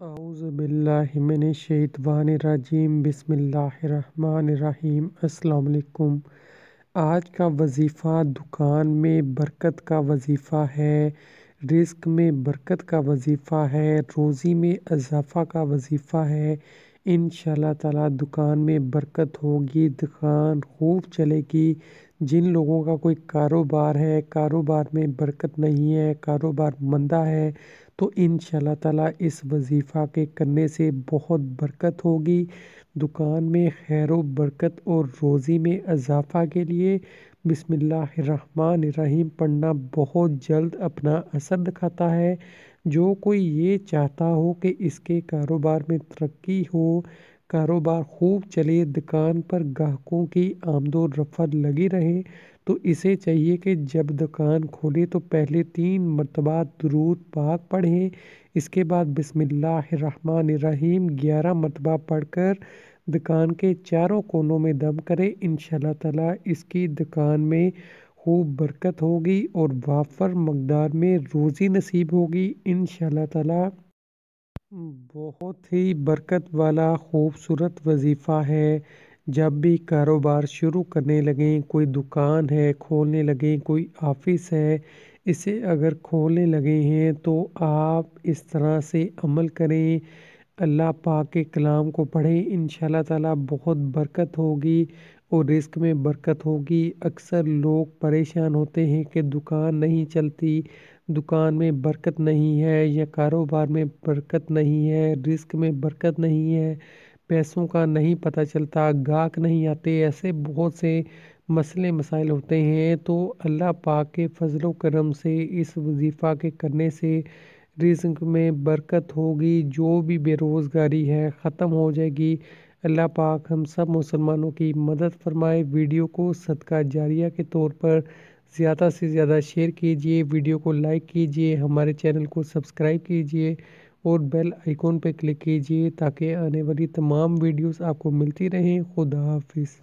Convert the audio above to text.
اعوذ باللہ من الشیطان الرجیم بسم اللہ الرحمن الرحیم۔ السلام علیکم۔ آج کا وظیفہ دکان میں برکت کا وظیفہ ہے، رزق میں برکت کا وظیفہ ہے، روزی میں اضافہ کا وظیفہ ہے۔ انشاءاللہ تعالی دکان میں برکت ہوگی، دکان خوب چلے گی۔ جن لوگوں کا کوئی کاروبار ہے، کاروبار میں برکت نہیں ہے، کاروبار مندہ ہے، تو انشاءاللہ تعالی اس وظیفہ کے کرنے سے بہت برکت ہوگی۔ دکان میں خیر و برکت اور روزی میں اضافہ کے لیے بسم اللہ الرحمن الرحیم پڑھنا بہت جلد اپنا اثر دکھاتا ہے۔ جو کوئی یہ چاہتا ہو کہ اس کے کاروبار میں ترقی ہو، کاروبار خوب چلے، دکان پر گاہکوں کی آمد و رفت لگی رہے، تو اسے چاہیے کہ جب دکان کھولے تو پہلے 3 مرتبہ درود پاک پڑھیں، اس کے بعد بسم اللہ الرحمن الرحیم 11 مرتبہ پڑھ کر دکان کے چاروں کونوں میں دم کرے۔ انشاءاللہ تعالی اس کی دکان میں خوب برکت ہوگی اور وافر مقدار میں روزی نصیب ہوگی انشاءاللہ تعالی۔ بہت ہی برکت والا خوبصورت وظیفہ ہے۔ جب بھی کاروبار شروع کرنے لگیں، کوئی دکان ہے کھولنے لگیں، کوئی آفس ہے، اسے اگر کھولنے لگے ہیں تو آپ اس طرح سے عمل کریں، اللہ پاک کے کلام کو پڑھیں، انشاءاللہ تعالی بہت برکت ہوگی اور رزق میں برکت ہوگی۔ اکثر لوگ پریشان ہوتے ہیں کہ دکان نہیں چلتی، دکان میں برکت نہیں ہے، یا کاروبار میں برکت نہیں ہے، رزق میں برکت نہیں ہے، پیسوں کا نہیں پتہ چلتا، گاہک نہیں آتے، ایسے بہت سے مسئلے مسائل ہوتے ہیں۔ تو اللہ پاک کے فضل و کرم سے اس وظیفہ کے کرنے سے رزق میں برکت ہوگی، جو بھی بے روزگاری ہے ختم ہو جائے گی۔ اللہ پاک ہم سب مسلمانوں کی مدد فرمائے۔ ویڈیو کو صدقہ جاریہ کے طور پر زیادہ سے زیادہ شیئر کیجئے، ویڈیو کو لائک کیجئے، ہمارے چینل کو سبسکرائب کیجئے اور بیل آئیکن پہ کلک کیجئے تاکہ آنے والی تمام ویڈیوز آپ کو ملتی رہیں۔ خدا حافظ۔